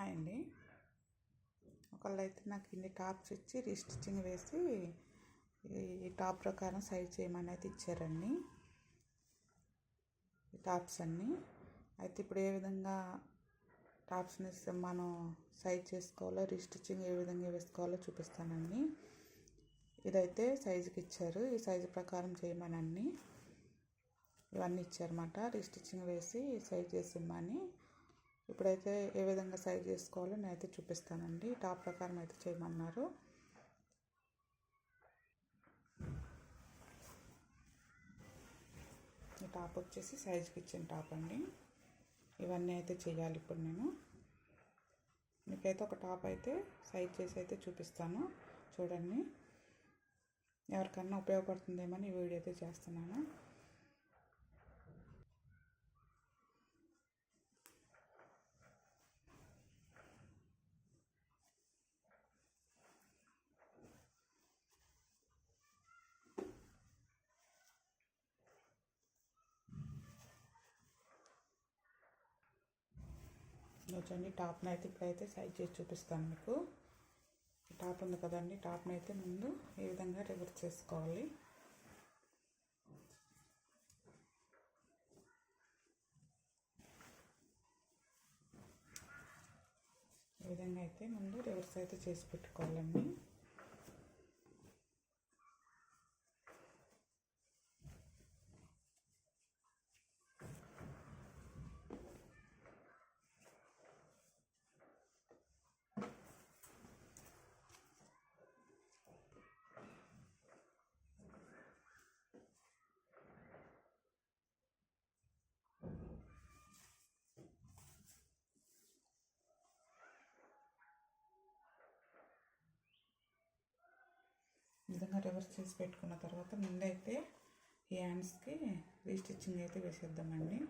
Hi అండి. ఒకళ్ళైతే నాకు ఇన్ని టాప్స్ ఇచ్చి రీస్టిచ్చింగ్ వేసి ఈ టాప్ ప్రకారం సైజ్ చేయమని అయితే ఇచ్చారండి. ఈ టాప్స్ అన్నీ అయితే ఇప్పుడు ఏ విధంగా టాప్స్ని మనం సైజ్ చేసుకోవాలో, రీస్టిచ్చింగ్ ఏ విధంగా వేసుకోవాలో చూపిస్తానండి. ఇదైతే సైజుకి ఇచ్చారు. ఈ సైజు ప్రకారం చేయమని అన్నీ ఇవన్నీ ఇచ్చారన్నమాట. రీస్టిచ్చింగ్ వేసి సైజ్ చేసిమ్మని. ఇప్పుడైతే ఏ విధంగా సైజ్ చేసుకోవాలో నేనైతే చూపిస్తానండి. టాప్ ప్రకారం అయితే చేయమన్నారు. ఈ టాప్ వచ్చేసి సైజుకి ఇచ్చిన టాప్ అండి. ఇవన్నీ అయితే చేయాలి ఇప్పుడు నేను. మీకైతే ఒక టాప్ అయితే సైజ్ చేసి అయితే చూపిస్తాను, చూడండి. ఎవరికన్నా ఉపయోగపడుతుందేమని ఈ వీడియో అయితే చేస్తున్నాను. చూడండి, టాప్ని అయితే ఇప్పుడైతే సైజ్ చేసి చూపిస్తాను మీకు. టాప్ ఉంది కదండి, టాప్ని అయితే ముందు ఈ విధంగా రివర్స్ చేసుకోవాలి. ఈ విధంగా అయితే ముందు రివర్స్ అయితే చేసి పెట్టుకోవాలండి. ఈ విధంగా రివర్స్ చేసి పెట్టుకున్న తర్వాత ముందైతే ఈ హ్యాండ్స్కి రీస్టిచ్చింగ్ అయితే వేసేద్దామండి.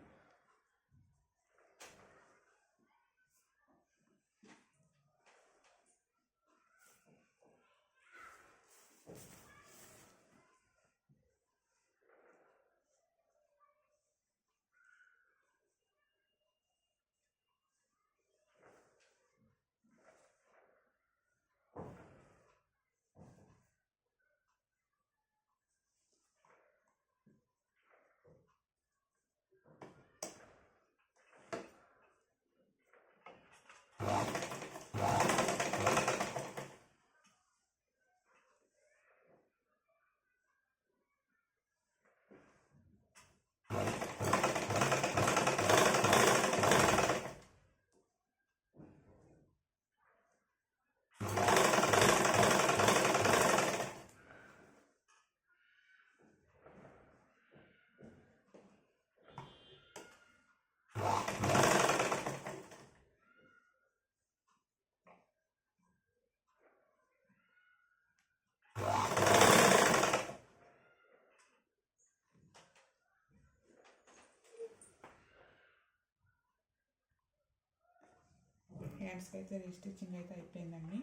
హ్యాండ్స్కి అయితే రీస్టిచ్చింగ్ అయితే అయిపోయిందండి.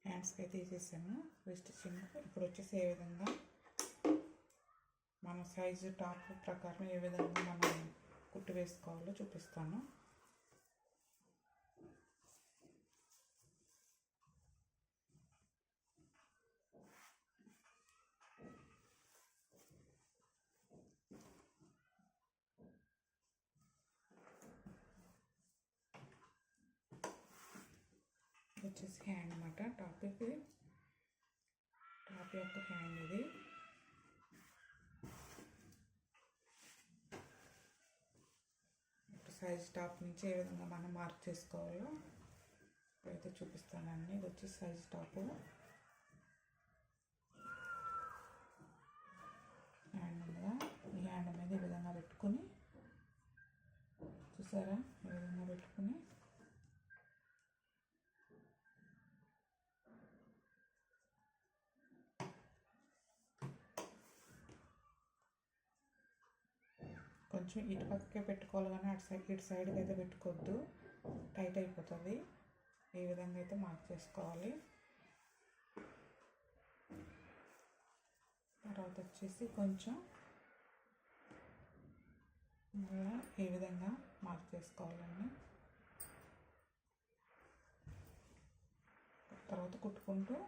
హ్యాండ్స్కి అయితే వేసేసాను రీస్టిచ్చింగ్. ఇప్పుడు వచ్చేసి ఏ విధంగా మన సైజు టాప్ ప్రకారం ఏ విధంగా మనం కుట్టు వేసుకోవాలో చూపిస్తాను. వచ్చేసి హ్యాండ్ అన్నమాట. టాప్ యొక్క హ్యాండ్ ఇది. సైజ్ టాప్ నుంచి ఏ విధంగా మనం మార్క్ చేసుకోవాలో అయితే చూపిస్తానండి. ఇది వచ్చి సైజ్ టాప్. హ్యాండ్ ఉందా, ఈ హ్యాండ్ మీద ఈ విధంగా పెట్టుకొని, చూసారా, ఈ విధంగా పెట్టుకుని కొంచెం ఇటు పక్కకే పెట్టుకోవాలి, కానీ ఇటు సైడ్కి అయితే పెట్టుకోవద్దు, టైట్ అయిపోతుంది. ఈ విధంగా అయితే మార్క్ చేసుకోవాలి. తర్వాత వచ్చేసి కొంచెం ఈ విధంగా మార్క్ చేసుకోవాలండి. తర్వాత కుట్టుకుంటూ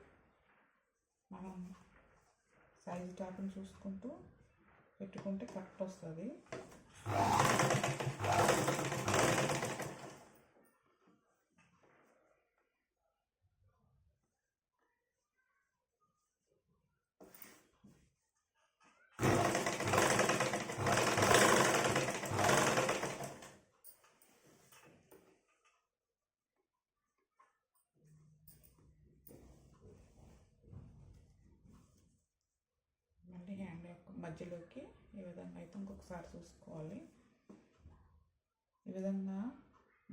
మనం సైజ్ టాప్ని చూసుకుంటూ పెట్టుకుంటే కరెక్ట్ వస్తుంది. హ్యాండ్ యొక్క మధ్యలోకి ఈ విధంగా అయితే ఇంకొకసారి చూసుకోవాలి. ఈ విధంగా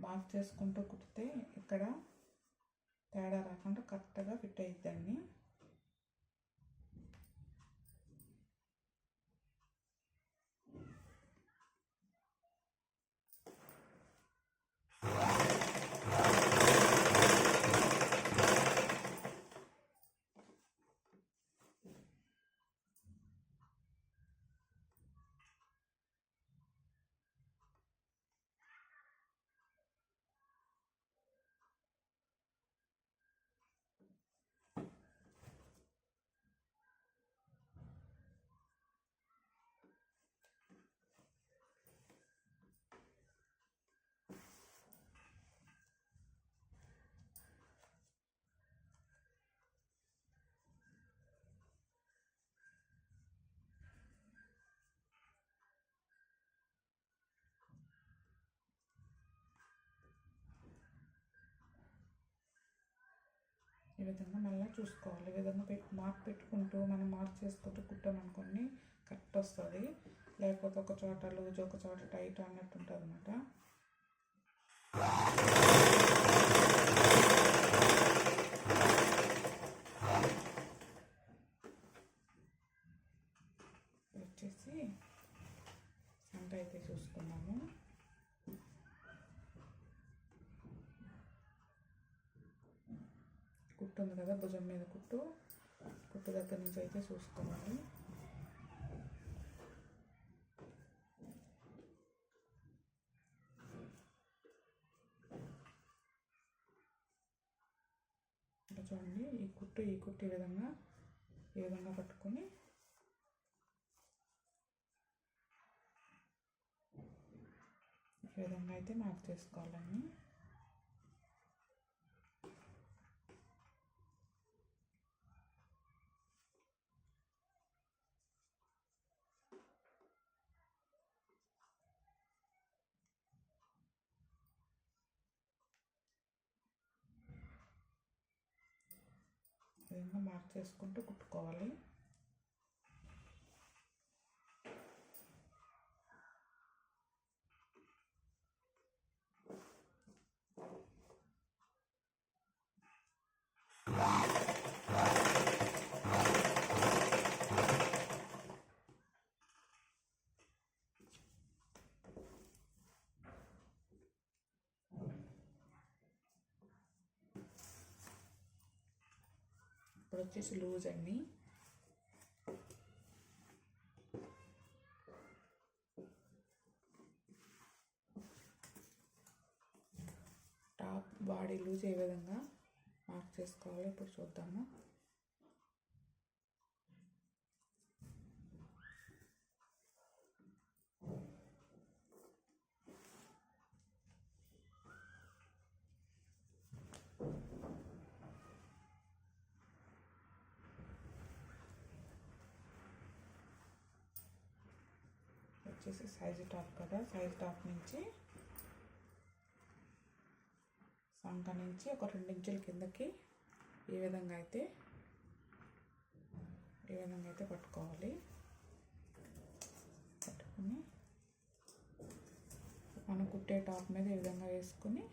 మార్క్ చేసుకుంటూ కుట్టితే ఇక్కడ తేడా రాకుండా కరెక్ట్గా ఫిట్ అయిద్దండి. ఈ విధంగా మళ్ళీ చూసుకోవాలి. ఈ విధంగా మార్క్ పెట్టుకుంటూ మనం మార్క్ చేసుకుంటూ కుట్టామనుకోండి కరెక్ట్ వస్తుంది. లేకపోతే ఒక చోట లూజ్, ఒక చోట టైట్ అన్నట్టు ఉంటుంది అన్నమాట. వచ్చేసి సంట అయితే చూసుకున్నాము. కుట్టు ఉంది కదా, భుజం మీద కుట్టు దగ్గర నుంచి అయితే చూసుకోవాలి. ఇలా చూడండి, ఈ కుట్టు ఈ విధంగా పట్టుకొని ఈ విధంగా అయితే మార్క్ చేసుకోవాలండి. విధంగా మార్క్ చేసుకుంటూ కుట్టుకోవాలి. ఇప్పుడు వచ్చేసి లూజ్ అండి. టాప్ బాడీ లూజ్ ఏ విధంగా మార్క్ చేసుకోవాలో ఇప్పుడు చూద్దాము. వచ్చేసి సైజు టాప్ కదా, సైజు టాప్ నుంచి సంక నుంచి ఒక 2 ఇంచుల కిందకి ఈ విధంగా అయితే పట్టుకోవాలి. పట్టుకుని మనం కుట్టే టాప్ మీద ఈ విధంగా వేసుకుని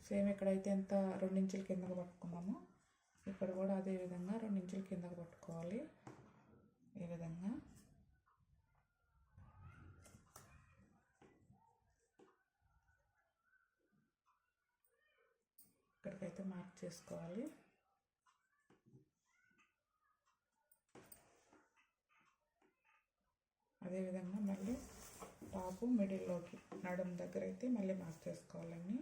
సేమ్ ఎక్కడైతే ఎంత 2 ఇంచుల కిందకు పట్టుకున్నామో ఇక్కడ కూడా అదే విధంగా 2 ఇంచుల కిందకు పట్టుకోవాలి. ఈ విధంగా అయితే మార్క్ చేసుకోవాలి. అదేవిధంగా మళ్ళీ టాపు మిడిల్లోకి నడుము దగ్గర అయితే మళ్ళీ మార్క్ చేసుకోవాలండి.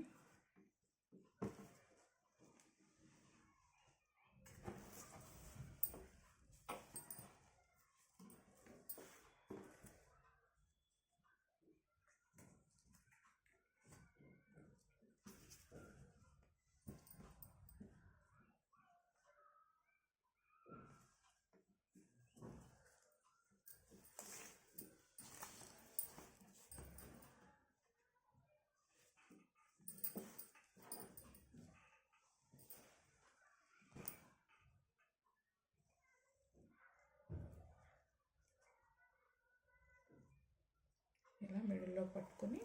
ఇలా మిడిల్లో పట్టుకొని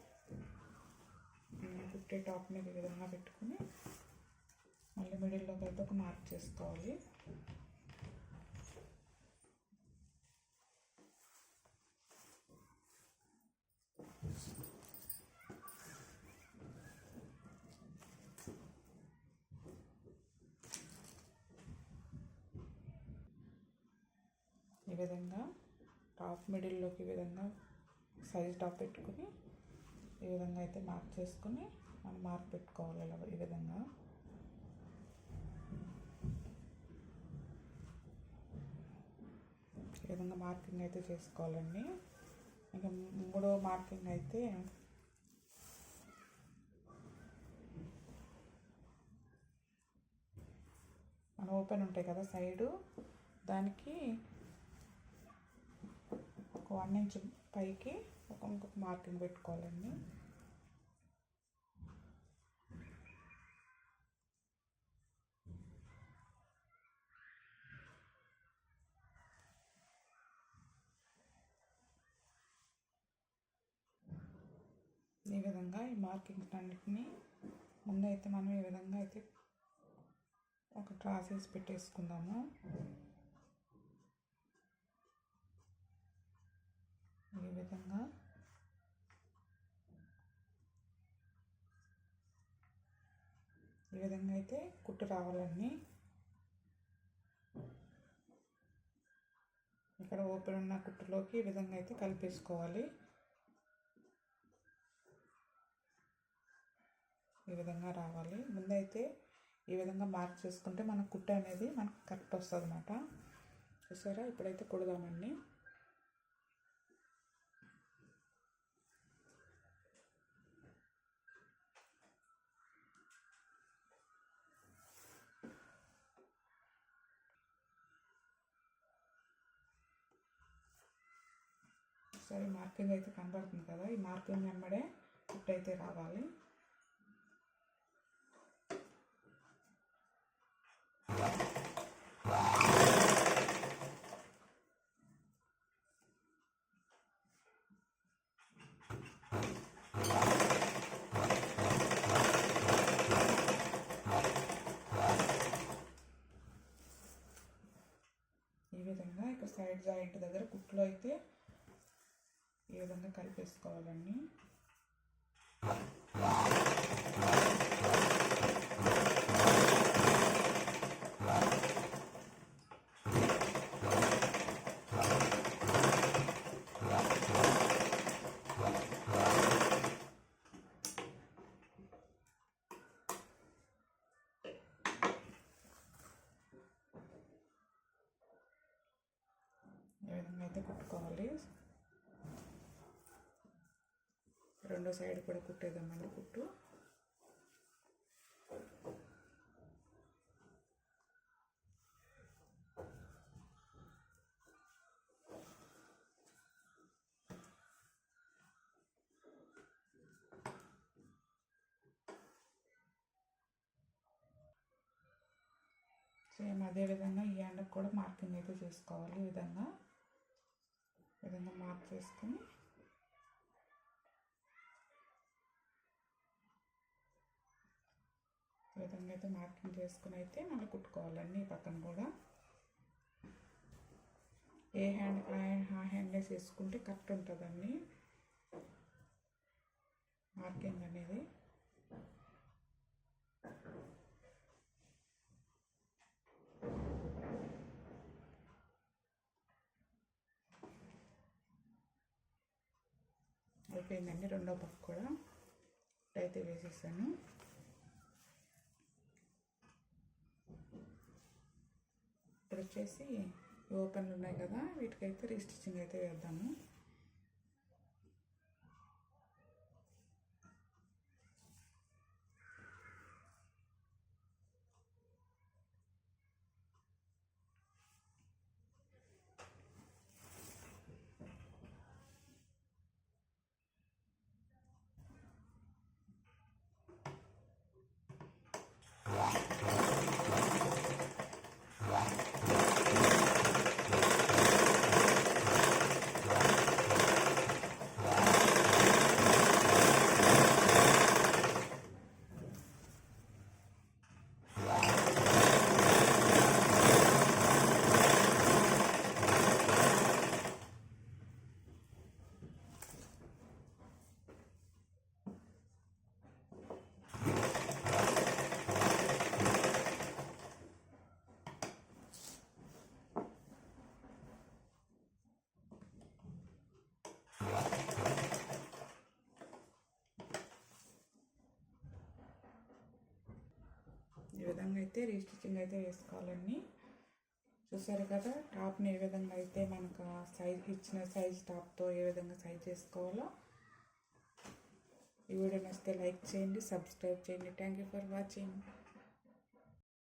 కుట్టే టాప్ మీద ఈ విధంగా పెట్టుకొని మళ్ళీ మిడిల్లోకి అయితే ఒక మార్క్ చేసుకోవాలి. ఈ విధంగా టాప్ మిడిల్లోకి ఈ విధంగా సైజ్ టాప్ పెట్టుకొని ఈ విధంగా అయితే మార్క్ చేసుకొని మనం మార్క్ పెట్టుకోవాలి. ఇలా ఈ విధంగా మార్కింగ్ అయితే చేసుకోవాలండి. ఇంకా మూడో మార్కింగ్ అయితే మన ఓపెన్ ఉంటాయి కదా సైడు, దానికి ఒక 1 ఇంచ్ పైకి ఇంకొక మార్కింగ్ పెట్టుకోవాలండి. ఈ విధంగా ఈ మార్కింగ్స్ అన్నిటిని ముందైతే మనం ఈ విధంగా అయితే ఒక డ్రా చేసి పెట్టేసుకుందాము. ఈ విధంగా అయితే కుట్టు రావాలండి. ఇక్కడ ఓపెన్ ఉన్న కుట్టులోకి ఈ విధంగా అయితే కలిపేసుకోవాలి. ఈ విధంగా రావాలి. ముందైతే ఈ విధంగా మార్క్ చేసుకుంటే మన కుట్టు అనేది మనకు కరెక్ట్ వస్తుంది అన్నమాట. చూసారా? ఇప్పుడైతే కుడదామండి. సరే, మార్కింగ్ అయితే కనబడుతుంది కదా, ఈ మార్కింగ్ వెంబడే కుట్టు అయితే రావాలి. ఈ విధంగా ఇక్కడ సైడ్ జాయింట్ దగ్గర కుట్లో అయితే ఈ విధంగా కలిపేసుకోవాలండి. ఈ విధంగా అయితే కుట్టుకోవాలి. రెండో సైడ్ కూడా కుట్టేద్దామండి కుట్టు. సేమ్ అదే విధంగా ఈ ఎండకు కూడా మార్కింగ్ అయితే చేసుకోవాలి. ఈ విధంగా మార్క్ చేసుకొని ఈ విధంగా అయితే మార్కింగ్ చేసుకుని అయితే మళ్ళీ కుట్టుకోవాలండి. ఈ పక్కన కూడా ఏ హ్యాండ్ ఆ హ్యాండ్ వేసుకుంటే కరెక్ట్ ఉంటుందండి మార్కింగ్ అనేది. అయిపోయిందండి, రెండో పఫ్ కూడా ఇప్పుడైతే వేసేసాను. ఇప్పుడు వచ్చేసి ఓపెన్లు ఉన్నాయి కదా, వీటికైతే రీస్టిచ్చింగ్ అయితే వేద్దాము. ఈ విధంగా అయితే రీస్టిచ్చింగ్ అయితే వేసుకోవాలండి. చూసారు కదా టాప్ని ఏ విధంగా అయితే మనకు సైజ్ ఇచ్చిన సైజ్ టాప్తో ఏ విధంగా సైజ్ చేసుకోవాలో. ఈ వీడియో నచ్చితే లైక్ చేయండి, సబ్స్క్రైబ్ చేయండి. Thank you for watching.